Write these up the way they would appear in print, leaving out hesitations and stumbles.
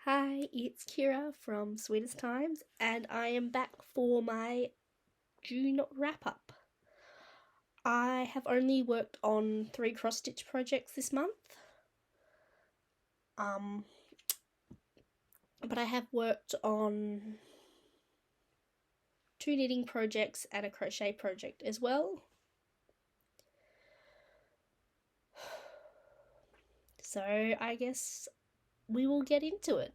Hi, it's Kira from Sweetest Times, and I am back for my June wrap up. I have only worked on 3 cross stitch projects this month, but I have worked on 2 knitting projects and a crochet project as well. So I guess we will get into it.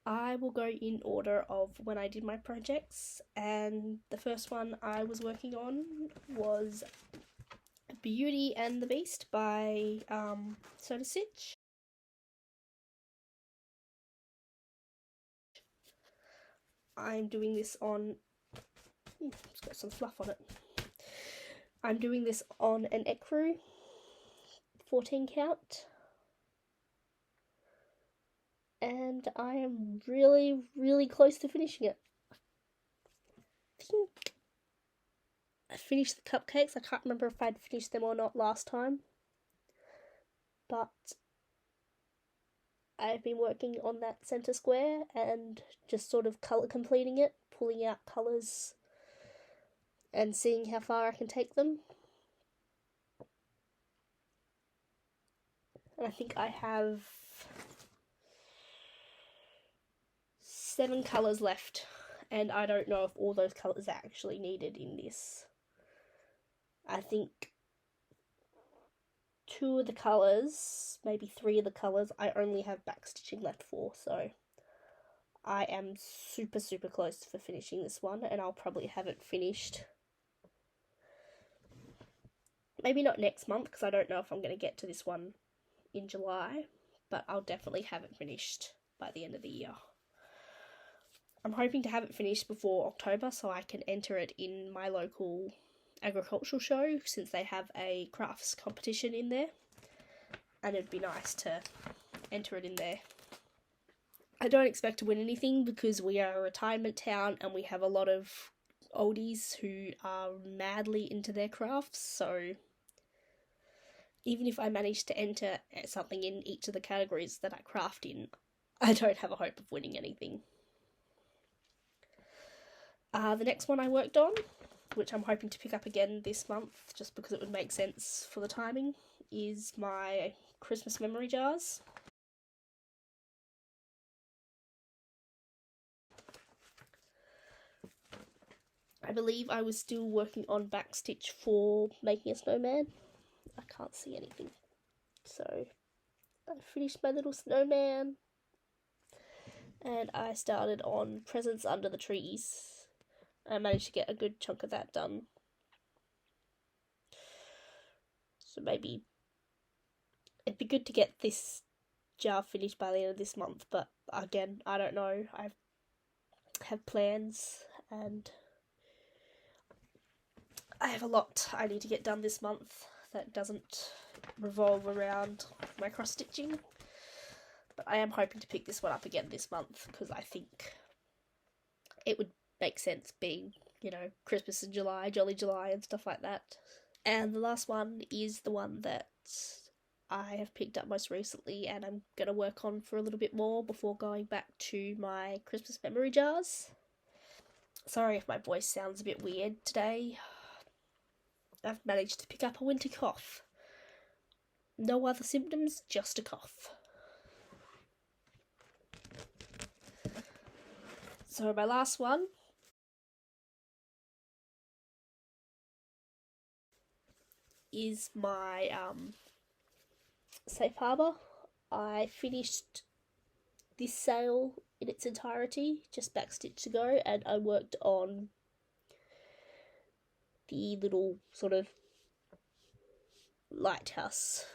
I will go in order of when I did my projects, and the first one I was working on was Beauty and the Beast by Soda Stitch. I'm doing this on, it's got some fluff on it. I'm doing this on an ecru 14 count, and I am really close to finishing it. I think I finished the cupcakes. I can't remember if I'd finished them or not last time, but I've been working on that centre square and just sort of colour completing it, pulling out colours and seeing how far I can take them. And I think I have 7 colours left, and I don't know if all those colours are actually needed in this. I think 2 of the colours, maybe 3 of the colours, I only have backstitching left for, so I am super close for finishing this one, and I'll probably have it finished. Maybe not next month, because I don't know if I'm going to get to this one in July, but I'll definitely have it finished by the end of the year. I'm hoping to have it finished before October so I can enter it in my local agricultural show, since they have a crafts competition in there, and it'd be nice to enter it in there. I don't expect to win anything because we are a retirement town and we have a lot of oldies who are madly into their crafts, so even if I manage to enter something in each of the categories that I craft in, I don't have a hope of winning anything. The next one I worked on, which I'm hoping to pick up again this month just because it would make sense for the timing, is my Christmas memory jars. I believe I was still working on backstitch for making a snowman. I can't see anything. So I finished my little snowman, and I started on presents under the trees. I managed to get a good chunk of that done. So maybe it'd be good to get this jar finished by the end of this month, but again, I don't know. I have plans and I have a lot I need to get done this month that doesn't revolve around my cross stitching, but I am hoping to pick this one up again this month because I think it would make sense, being, you know, Christmas in July, Jolly July and stuff like that. And the last one is the one that I have picked up most recently and I'm going to work on for a little bit more before going back to my Christmas memory jars. Sorry if my voice sounds a bit weird today. I've managed to pick up a winter cough. No other symptoms, just a cough. So my last one is my Safe Harbour. I finished this sale in its entirety, just backstitch to go, and I worked on the little sort of lighthouse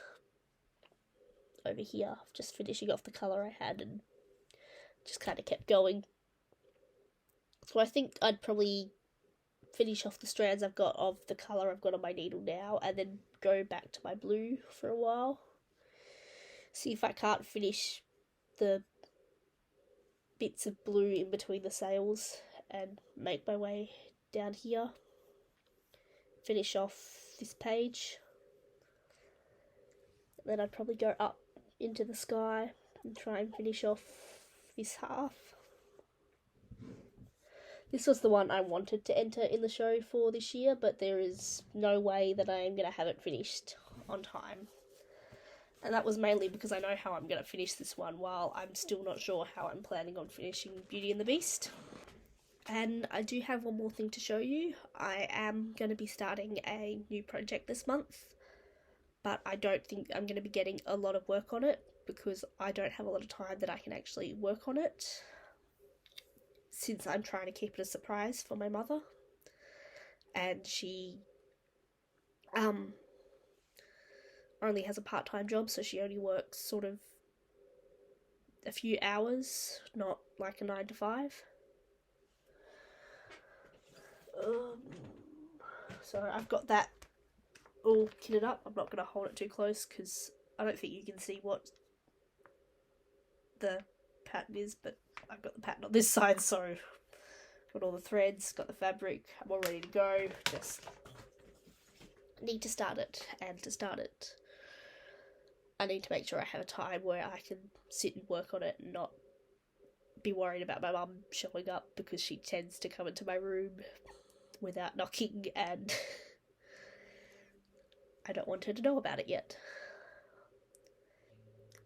over here, just finishing off the colour I had and just kind of kept going. So I think I'd probably finish off the strands I've got of the colour I've got on my needle now and then go back to my blue for a while. See if I can't finish the bits of blue in between the sails and make my way down here. Finish off this page. Then I'd probably go up into the sky and try and finish off this half. This was the one I wanted to enter in the show for this year, but there is no way that I am going to have it finished on time. And that was mainly because I know how I'm going to finish this one, while I'm still not sure how I'm planning on finishing Beauty and the Beast. And I do have one more thing to show you. I am going to be starting a new project this month, but I don't think I'm going to be getting a lot of work on it because I don't have a lot of time that I can actually work on it, since I'm trying to keep it a surprise for my mother. And she only has a part-time job, so she only works sort of a few hours, not like a 9 to 5. So I've got that all kitted up. I'm not going to hold it too close because I don't think you can see what the pattern is, but I've got the pattern on this side, so got all the threads, got the fabric, I'm all ready to go. Just need to start it, and to start it I need to make sure I have a time where I can sit and work on it and not be worried about my mum showing up, because she tends to come into my room without knocking and I don't want her to know about it yet.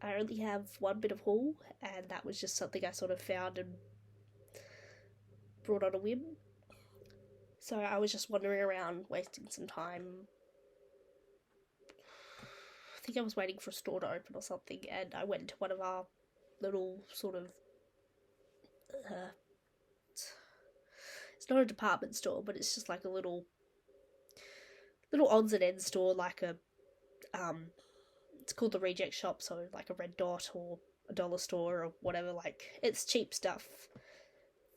I only have one bit of haul, and that was just something I sort of found and brought on a whim. So I was just wandering around, wasting some time. I think I was waiting for a store to open or something, and I went to one of our little sort of... it's not a department store, but it's just like a little odds and ends store, like a... it's called the Reject Shop, so like a Red Dot or a dollar store or whatever. Like, it's cheap stuff.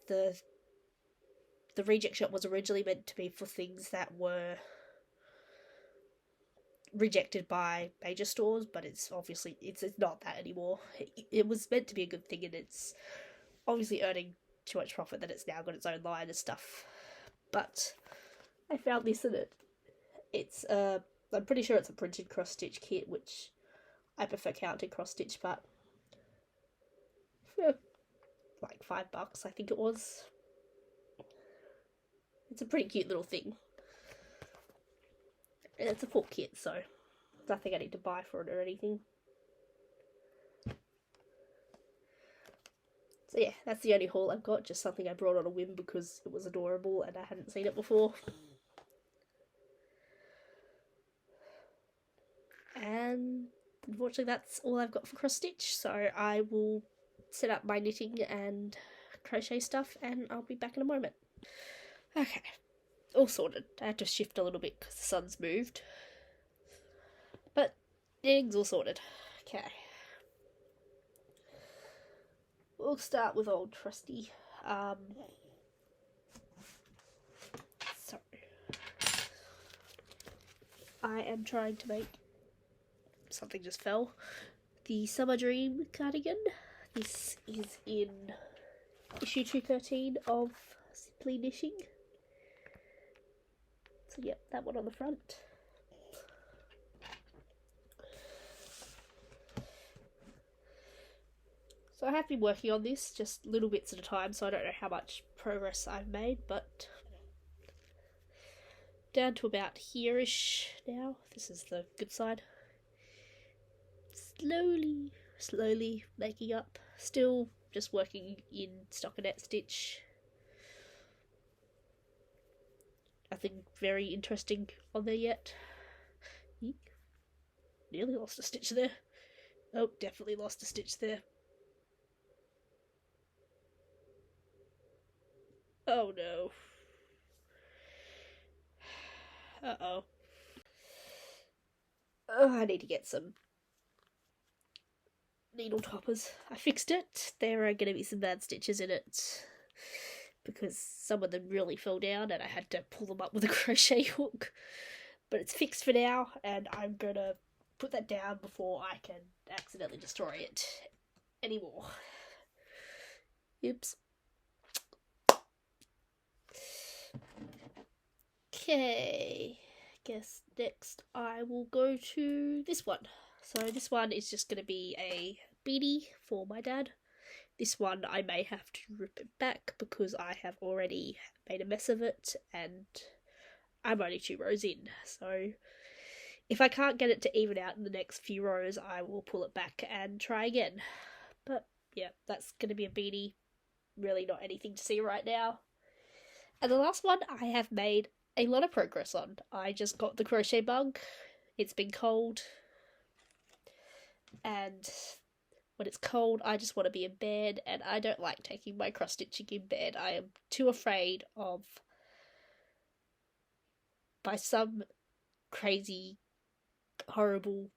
The Reject Shop was originally meant to be for things that were rejected by major stores, but it's obviously it's not that anymore. It was meant to be a good thing, and it's obviously earning too much profit that it's now got its own line of stuff. But I found this in it. It's I'm pretty sure it's a printed cross stitch kit, which I prefer counted cross stitch, but for like $5 I think it was. It's a pretty cute little thing. And it's a full kit, so nothing I need to buy for it or anything. So yeah, that's the only haul I've got, just something I brought on a whim because it was adorable and I hadn't seen it before. And unfortunately that's all I've got for cross stitch, so I will set up my knitting and crochet stuff and I'll be back in a moment. Okay, all sorted. I had to shift a little bit because the sun's moved, but knitting's all sorted. Okay, we'll start with old trusty. Sorry, I am trying to make... something just fell. The Summer Dream cardigan. This is in issue 213 of Simply Knitting. So yep, that one on the front. So I have been working on this just little bits at a time, so I don't know how much progress I've made, but down to about here-ish now. This is the good side. Slowly making up. Still just working in stockinette stitch. Nothing very interesting on there yet. Eek. Nearly lost a stitch there. Oh, definitely lost a stitch there. Oh no. Uh-oh. Oh, I need to get some needle toppers. I fixed it. There are going to be some bad stitches in it because some of them really fell down and I had to pull them up with a crochet hook. But it's fixed for now, and I'm going to put that down before I can accidentally destroy it anymore. Oops. Okay, guess next I will go to this one. So this one is just going to be a beanie for my dad. This one I may have to rip it back because I have already made a mess of it and I'm only 2 rows in. So if I can't get it to even out in the next few rows, I will pull it back and try again. But yeah, that's going to be a beanie. Really not anything to see right now. And the last one I have made a lot of progress on. I just got the crochet bug. It's been cold. And when it's cold, I just want to be in bed, and I don't like taking my cross stitching in bed. I am too afraid of, by some crazy, horrible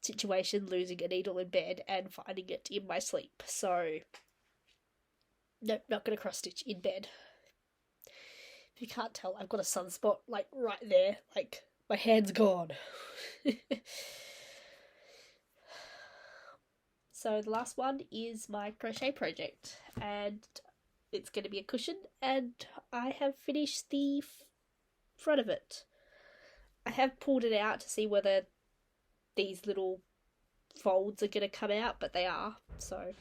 situation, losing a needle in bed and finding it in my sleep. So, nope, not going to cross stitch in bed. If you can't tell, I've got a sunspot, like, right there. Like, my hand's gone. So the last one is my crochet project, and it's going to be a cushion, and I have finished the front of it. I have pulled it out to see whether these little folds are going to come out, but they are, so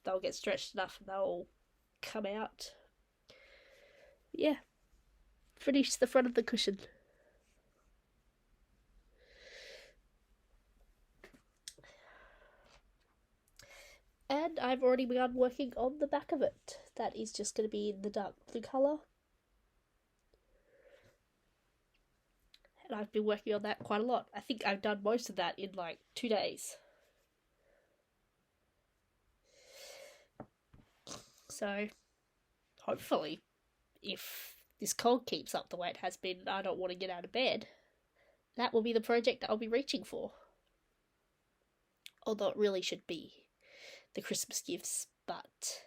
they'll get stretched enough and they'll come out. Yeah, finished the front of the cushion. And I've already begun working on the back of it. That is just going to be in the dark blue colour. And I've been working on that quite a lot. I think I've done most of that in like 2 days. So, hopefully, if this cold keeps up the way it has been and I don't want to get out of bed, that will be the project I'll be reaching for. Although it really should be the Christmas gifts, but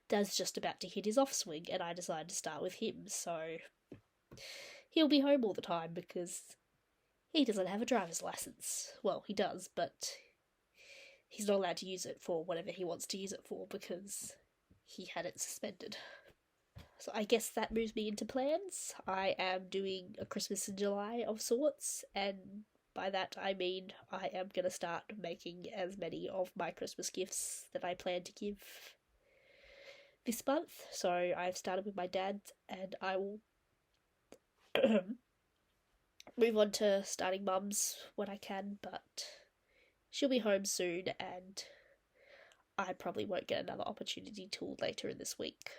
Dad's just about to hit his off swing and I decided to start with him, so he'll be home all the time because he doesn't have a driver's license. Well, he does, but he's not allowed to use it for whatever he wants to use it for because he had it suspended. So I guess that moves me into plans. I am doing a Christmas in July of sorts, and by that I mean I am going to start making as many of my Christmas gifts that I plan to give this month. So I've started with my dad, and I will move on to starting Mum's when I can, but she'll be home soon and I probably won't get another opportunity till later in this week.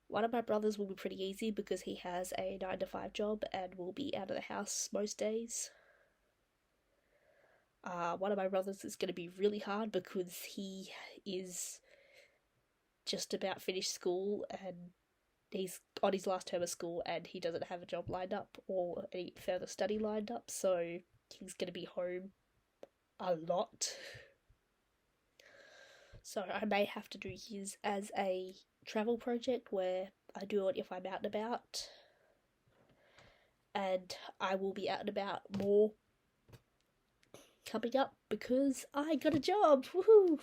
One of my brothers will be pretty easy because he has a 9-to-5 job and will be out of the house most days. One of my brothers is going to be really hard because he is just about finished school and he's on his last term of school and he doesn't have a job lined up or any further study lined up, so he's going to be home a lot. So I may have to do his as a travel project where I do it if I'm out and about. And I will be out and about more coming up because I got a job. Woohoo!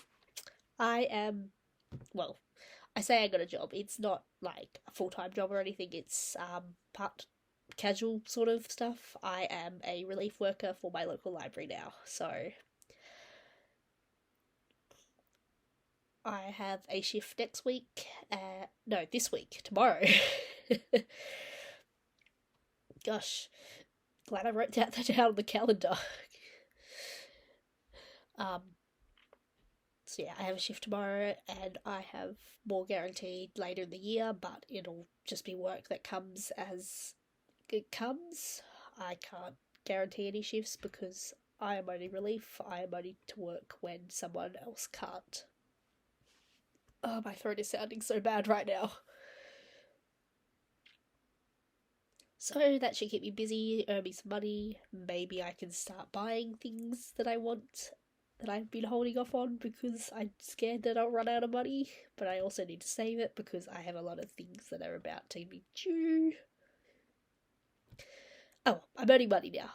I say I got a job. It's not like a full-time job or anything. It's part casual sort of stuff. I am a relief worker for my local library now, so I have a shift next week. This week. Tomorrow. Gosh, glad I wrote that down on the calendar. So yeah, I have a shift tomorrow and I have more guaranteed later in the year, but it'll just be work that comes as it comes. I can't guarantee any shifts because I am only relief. I am only to work when someone else can't. Oh, my throat is sounding so bad right now. So that should keep me busy, earn me some money. Maybe I can start buying things that I want that I've been holding off on because I'm scared that I'll run out of money. But I also need to save it because I have a lot of things that are about to be due. Oh, I'm earning money now.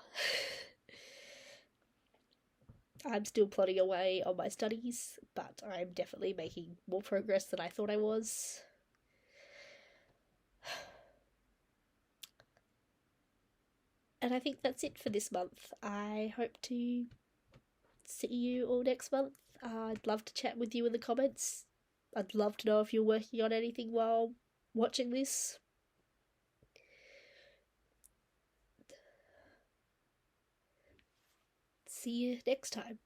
I'm still plodding away on my studies, but I'm definitely making more progress than I thought I was. And I think that's it for this month. I hope to see you all next month. I'd love to chat with you in the comments. I'd love to know if you're working on anything while watching this. See you next time.